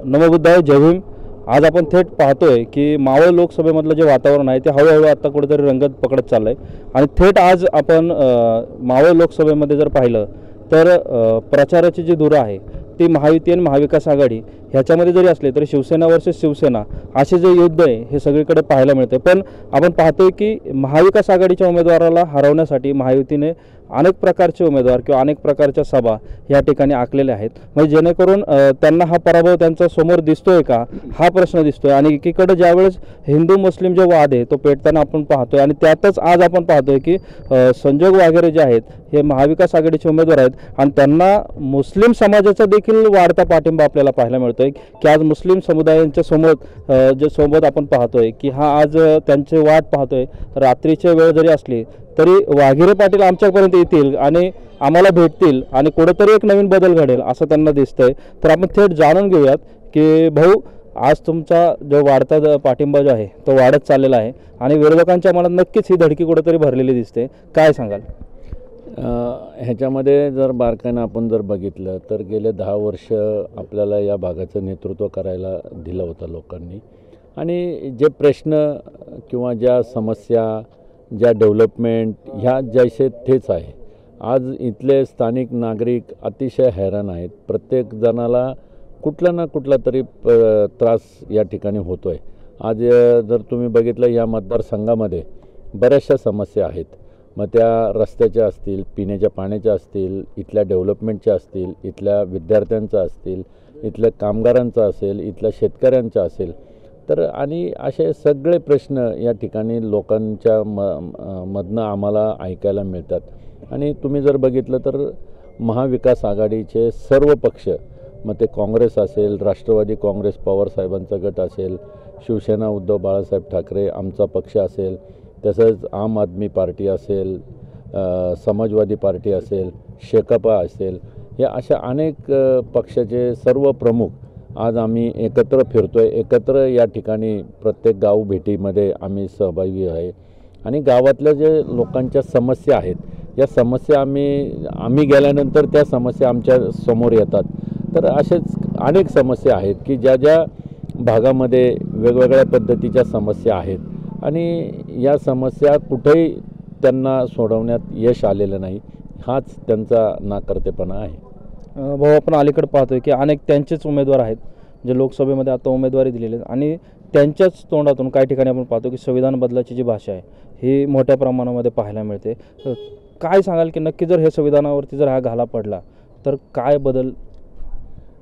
नमोबुद्धाय, जय भीम. आज आपण थेट पाहतोय की मावळ लोकसभेमधलं जे वातावरण आहे ते हळूहळू आता कुठेतरी रंगत पकडत चाललंय. आणि थेट आज आपण मावळ लोकसभेमध्ये जर पाहिलं तर प्रचाराची जी धुरा आहे ती महायुती आणि महाविकास आघाडी ह्याच्यामध्ये जरी असले तरी शिवसेना वर्सेस शिवसेना असे जे युद्ध आहे हे सगळीकडे पाहायला मिळते. पण आपण पाहतोय की महाविकास आघाडीच्या उमेदवाराला हरवण्यासाठी महायुतीने अनेक प्रकारचे उमेदवार किंवा अनेक प्रकारच्या सभा या ठिकाणी आखलेल्या आहेत. म्हणजे जेणेकरून त्यांना हा पराभव त्यांच्या समोर दिसतोय का हा प्रश्न दिसतोय. आणि एकीकडे ज्यावेळेस हिंदू मुस्लिम जो वाद आहे तो पेटताना आपण पाहतोय आणि त्यातच आज आपण पाहतोय की संजोग वगैरे जे आहेत हे महाविकास आघाडीचे उमेदवार आहेत आणि त्यांना मुस्लिम समाजाचा देखील वाढता पाठिंबा आपल्याला पाहायला मिळतोय की आज मुस्लिम समुदायांच्या सोबत आपण पाहतोय की हा आज त्यांचे वाट पाहतोय. रात्रीची वेळ जरी असली तरी वाघिरे पाटील आमच्यापर्यंत येतील आणि आम्हाला भेटतील आणि कुठेतरी एक नवीन बदल घडेल असं त्यांना दिसतंय. तर आपण थेट जाणून घेऊयात की भाऊ, आज तुमचा जो वाढता पाठिंबा जो आहे तो वाढत चाललेला आहे आणि विरोधकांच्या मनात नक्कीच ही धडकी कुठेतरी भरलेली दिसते. काय सांगाल? ह्याच्यामध्ये जर बारकाईनं आपण जर बघितलं तर गेले 10 वर्ष आपल्याला या भागाचं नेतृत्व करायला दिलं होतं लोकांनी. आणि जे प्रश्न किंवा ज्या समस्या, ज्या डेव्हलपमेंट ह्या जैसे तेच आहे. आज इथले स्थानिक नागरिक अतिशय हैराण आहेत. प्रत्येक जणाला कुठला ना कुठला तरी त्रास या ठिकाणी होतो आहे. आज जर तुम्ही बघितलं या मतदारसंघामध्ये बऱ्याचशा समस्या आहेत. मग त्या रस्त्याच्या असतील, पिण्याच्या पाण्याच्या असतील, इथल्या डेव्हलपमेंटच्या असतील, इथल्या विद्यार्थ्यांच्या असतील, इथल्या कामगारांचा असेल, इथल्या शेतकऱ्यांचा असेल. तर आणि असे सगळे प्रश्न या ठिकाणी लोकांच्या मधनं आम्हाला ऐकायला मिळतात. आणि तुम्ही जर बघितलं तर महाविकास आघाडीचे सर्व पक्ष, मग ते काँग्रेस असेल, राष्ट्रवादी काँग्रेस पवारसाहेबांचा गट असेल, शिवसेना उद्धव बाळासाहेब ठाकरे आमचा पक्ष असेल, तसंच आम आदमी पार्टी असेल, समाजवादी पार्टी असेल, शेकापा असेल, या अशा अनेक पक्षाचे सर्व प्रमुख आज आम्ही एकत्र फिरतो आहे. एकत्र या ठिकाणी प्रत्येक गाव भेटीमध्ये आम्ही सहभागी आहे. आणि गावातल्या जे लोकांच्या समस्या आहेत या समस्या आम्ही गेल्यानंतर त्या समस्या आमच्या समोर येतात. तर असेच अनेक समस्या आहेत की ज्या भागामध्ये वेगवेगळ्या पद्धतीच्या समस्या आहेत आणि या समस्या कुठेही त्यांना सोडवण्यात यश आलेलं नाही. हाच त्यांचा नाकर्तेपणा आहे. भाऊ, आपण अलीकडे पाहतोय की अनेक त्यांचेच उमेदवार आहेत जे लोकसभेमध्ये आता उमेदवारी दिलेले आहेत आणि त्यांच्याच तोंडातून काही ठिकाणी आपण पाहतो की संविधान बदलाची जी भाषा आहे ही मोठ्या प्रमाणामध्ये पाहायला मिळते. काय सांगाल की नक्की जर हे संविधानावरती जर हा घाला पडला तर काय बदल?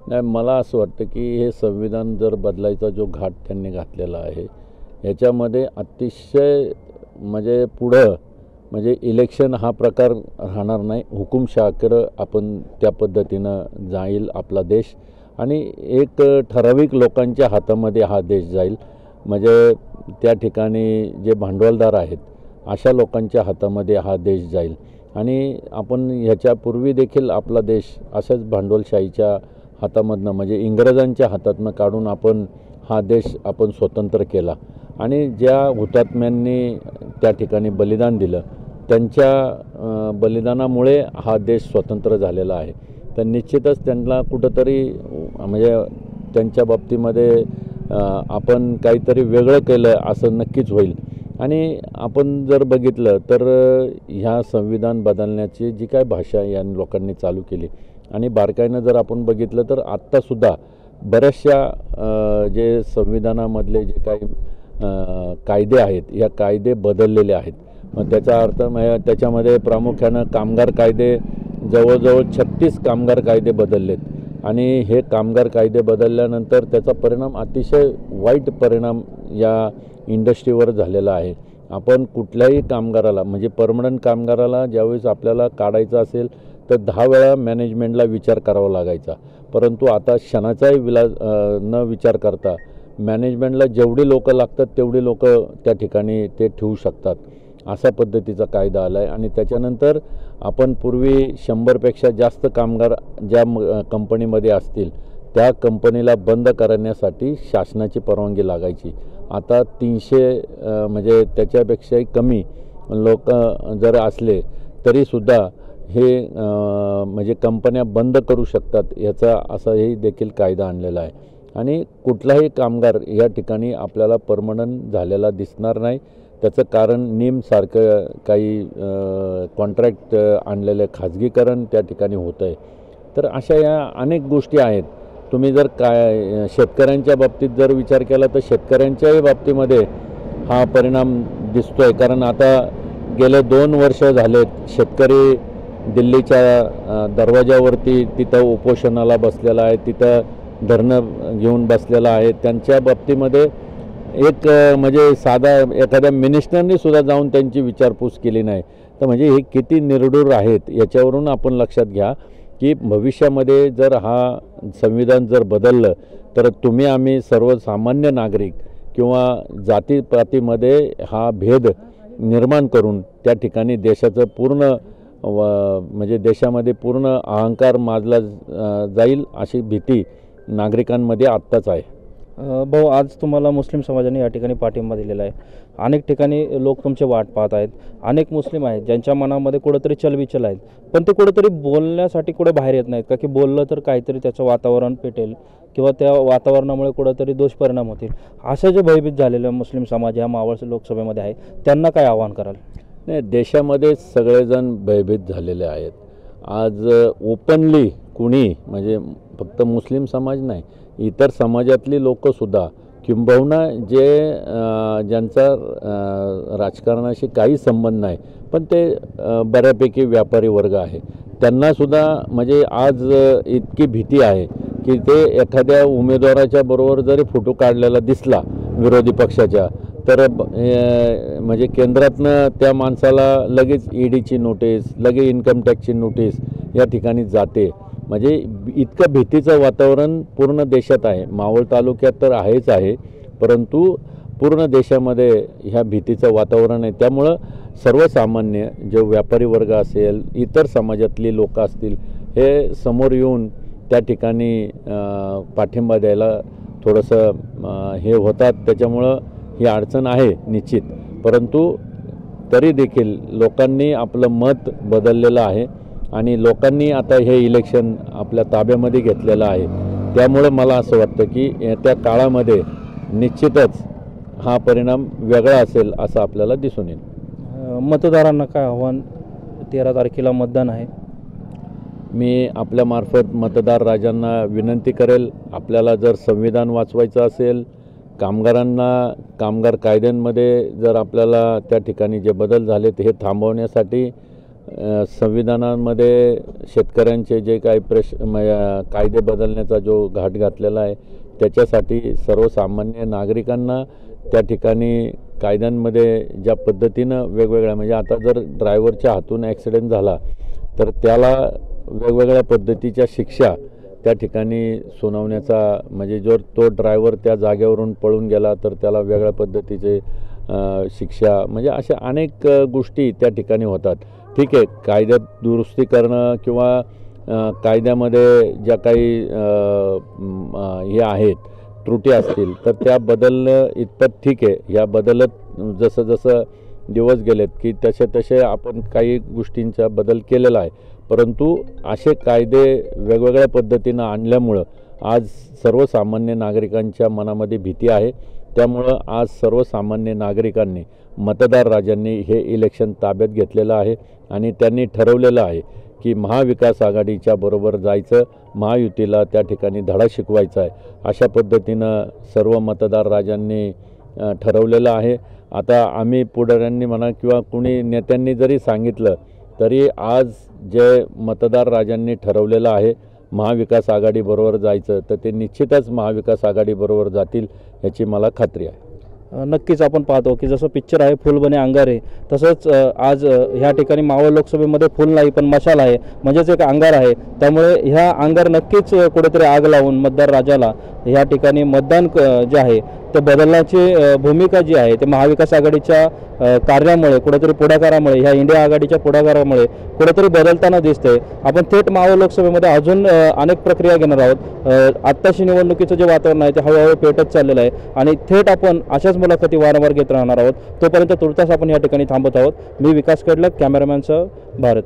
नाही, मला असं वाटतं की हे संविधान जर बदलायचा जो घाट त्यांनी घातलेला आहे याच्यामध्ये अतिशय म्हणजे पुढं म्हणजे इलेक्शन हा प्रकार राहणार नाही. हुकुमशाहीकडं आपण त्या पद्धतीनं जाईल आपला देश आणि एक ठराविक लोकांच्या हातामध्ये हा देश जाईल. म्हणजे त्या ठिकाणी जे भांडवलदार आहेत अशा लोकांच्या हातामध्ये हा देश जाईल. आणि आपण ह्याच्यापूर्वी देखील आपला देश अशाच भांडवलशाहीच्या हातामधनं म्हणजे इंग्रजांच्या हातातनं काढून आपण हा देश आपण स्वतंत्र केला. आणि ज्या हुतात्म्यांनी त्या ठिकाणी बलिदान दिलं त्यांच्या बलिदानामुळे हा देश स्वतंत्र झालेला आहे. तर निश्चितच त्यांना कुठंतरी म्हणजे त्यांच्या बाबतीमध्ये आपण काहीतरी वेगळं केलं असं नक्कीच होईल. आणि आपण जर बघितलं तर ह्या संविधान बदलण्याची जी काय भाषा या लोकांनी चालू केली आणि बारकाईनं जर आपण बघितलं तर आत्तासुद्धा बऱ्याचशा जे संविधानामधले जे काही कायदे आहेत या कायदे बदललेले आहेत. मग त्याचा अर्थ त्याच्यामध्ये प्रामुख्यानं कामगार कायदे जवळजवळ 36 कामगार कायदे बदललेत. आणि हे कामगार कायदे बदलल्यानंतर त्याचा परिणाम अतिशय वाईट परिणाम या इंडस्ट्रीवर झालेला आहे. आपण कुठल्याही कामगाराला म्हणजे परमनंट कामगाराला ज्यावेळेस आपल्याला काढायचं असेल तर 10 वेळा मॅनेजमेंटला विचार करावा लागायचा. परंतु आता क्षणाचाही न विचार करता मॅनेजमेंटला जेवढी लोकं लागतात तेवढी लोकं त्या ठिकाणी ते ठेवू शकतात अशा पद्धतीचा कायदा आला आहे. आणि त्याच्यानंतर आपण पूर्वी 100पेक्षा जास्त कामगार ज्या कंपनीमध्ये असतील त्या कंपनीला बंद करण्यासाठी शासनाची परवानगी लागायची. आता 300 म्हणजे त्याच्यापेक्षाही कमी लोक जर असले तरीसुद्धा हे म्हणजे कंपन्या बंद करू शकतात याचा असाही देखील कायदा आणलेला आहे. आणि कुठलाही कामगार या ठिकाणी आपल्याला परमनंट झालेला दिसणार नाही. त्याचं कारण नीमसारखं काही कॉन्ट्रॅक्ट आणलेलं खाजगीकरण त्या ठिकाणी होतं आहे. तर अशा या अनेक गोष्टी आहेत. तुम्ही जर शेतकऱ्यांच्या बाबतीत जर विचार केला तर शेतकऱ्यांच्याही बाबतीमध्ये हा परिणाम दिसतो आहे. कारण आता गेले 2 वर्ष झालेत शेतकरी दिल्लीच्या दरवाजावरती तिथं उपोषणाला बसलेला आहे, तिथं धरणं घेऊन बसलेला आहे. त्यांच्या बाबतीमध्ये एक म्हणजे साधा एखाद्या मिनिस्टरनी सुद्धा जाऊन त्यांची विचारपूस केली नाही. तर म्हणजे हे किती निर्डूर आहेत याच्यावरून आपण लक्षात घ्या की भविष्यामध्ये जर हा संविधान जर बदललं तर तुम्ही आम्ही सर्वसामान्य नागरिक किंवा जातीपातीमध्ये हा भेद निर्माण करून त्या ठिकाणी देशाचं पूर्ण म्हणजे देशामध्ये पूर्ण अहंकार माजला जाईल अशी भीती नागरिकांमध्ये आत्ताच आहे. भाऊ, आज तुम्हाला मुस्लिम समाजाने या ठिकाणी पाठिंबा दिलेला आहे. अनेक ठिकाणी लोक तुमची वाट पाहत आहेत. अनेक मुस्लिम आहेत ज्यांच्या मनामध्ये कुठंतरी चलबिचल आहेत, पण ते कुठंतरी बोलण्यासाठी कुठे बाहेर येत नाहीत का की बोललं तर काहीतरी त्याचं वातावरण पेटेल किंवा त्या वातावरणामुळे कुठंतरी दुष्परिणाम होतील. असे जे भयभीत झालेले मुस्लिम समाज या मावळ लोकसभेमध्ये आहे त्यांना काय आवाहन कराल? नाही, देशामध्ये सगळेजण भयभीत झालेले आहेत. आज ओपनली कुणी म्हणजे फक्त मुस्लिम समाज नाही, इतर समाजातली लोकंसुद्धा किंबहुना ज्यांचा राजकारणाशी काही संबंध नाही पण ते बऱ्यापैकी व्यापारी वर्ग आहे, त्यांनासुद्धा म्हणजे आज इतकी भीती आहे की ते एखाद्या उमेदवाराच्या बरोबर जरी फोटो काढलेला दिसला विरोधी पक्षाच्या तर म्हणजे केंद्रातनं त्या माणसाला लगेच ईडीची नोटीस, लगेच इन्कम टॅक्सची नोटीस या ठिकाणी जाते. म्हणजे इतकं भीतीचं वातावरण पूर्ण देशात आहे. मावळ तालुक्यात तर आहेच आहे, परंतु पूर्ण देशामध्ये ह्या भीतीचं वातावरण आहे. त्यामुळं सर्वसामान्य जो व्यापारी वर्ग असेल, इतर समाजातली लोक असतील, हे समोर येऊन त्या ठिकाणी पाठिंबा द्यायला थोडंसं हे होतात. त्याच्यामुळं ही अडचण आहे निश्चित, परंतु तरी देखील लोकांनी आपलं मत बदललेलं आहे आणि लोकांनी आता हे इलेक्शन आपल्या ताब्यामध्ये घेतलेलं आहे. त्यामुळे मला असं वाटतं की येत्या काळामध्ये निश्चितच हा परिणाम वेगळा असेल असं आपल्याला दिसून येईल. मतदारांना काय आव्हान? 13 तारखेला मतदान आहे. मी आपल्यामार्फत मतदार राजांना विनंती करेल, आपल्याला जर संविधान वाचवायचं असेल, कामगार कायद्यांमध्ये जर आपल्याला त्या ठिकाणी जे बदल झाले ते हे थांबवण्यासाठी संविधानामध्ये शेतकऱ्यांचे जे काही कायदे बदलण्याचा जो घाट घातलेला आहे त्याच्यासाठी सर्वसामान्य नागरिकांना त्या ठिकाणी कायद्यांमध्ये ज्या पद्धतीनं वेगवेगळ्या म्हणजे आता जर ड्रायव्हरच्या हातून ॲक्सिडेंट झाला तर त्याला वेगवेगळ्या पद्धतीच्या शिक्षा त्या ठिकाणी सुनावण्याचा म्हणजे जर तो ड्रायव्हर त्या जागेवरून पळून गेला तर त्याला वेगळ्या पद्धतीचे शिक्षा म्हणजे अशा अनेक गोष्टी त्या ठिकाणी होतात. ठीक आहे, कायद्यात दुरुस्ती करणं किंवा कायद्यामध्ये ज्या काही हे आहेत त्रुटी असतील तर त्या बदलणं इतपत ठीक आहे. ह्या बदलत जसं जसं दिवस गेलेत की तसे आपण काही गोष्टींचा बदल केलेला आहे, परंतु असे कायदे वेगवेगळ्या पद्धतीनं आणल्यामुळं आज सर्वसामान्य नागरिकांच्या मनामध्ये भीती आहे. त्यामुळं आज सर्वसामान्य नागरिकांनी मतदार राजांनी हे इलेक्शन ताब्यात घेतलेलं आहे आणि त्यांनी ठरवलेलं आहे की महाविकास आघाडीच्या बरोबर जायचं, महायुतीला त्या ठिकाणी धडा शिकवायचा आहे. अशा पद्धतीनं सर्व मतदार राजांनी ठरवलेलं आहे. आता आम्ही पुढाऱ्यांनी म्हणा किंवा कुणी नेत्यांनी जरी सांगितलं तरी आज जे मतदार राजांनी ठरवलेलं आहे महाविकास आघाडीबरोबर जायचं तर ते निश्चितच महाविकास आघाडीबरोबर जातील याची मला खात्री आहे. नक्कीच आपण पाहतो की जसं पिक्चर आहे फुल बने अंगार आहे, तसंच आज ह्या ठिकाणी मावळ लोकसभेमध्ये फुल नाही पण मशाल आहे, म्हणजेच एक अंगार आहे. त्यामुळे ह्या अंगार नक्कीच कुठेतरी आग लावून मतदार राजाला ह्या ठिकाणी मतदान जे आहे ते बदलण्याची भूमिका जी आहे ते महाविकास आघाडीच्या कार्यामुळे कुठेतरी पुढाकारामुळे ह्या इंडिया आघाडीच्या पुढाकारामुळे कुठेतरी बदलताना दिसते. आपण थेट मावळ लोकसभेमध्ये अजून अनेक प्रक्रिया घेणार आहोत. आत्ताशी निवडणुकीचं जे वातावरण आहे ते हळूहळू पेटत चाललेलं आहे आणि थेट आपण अशाच मुलाखती वारंवार घेत राहणार आहोत. तोपर्यंत तुर्तास आपण या ठिकाणी थांबत आहोत. मी विकास कडलक, कॅमेरामॅनसह भारत.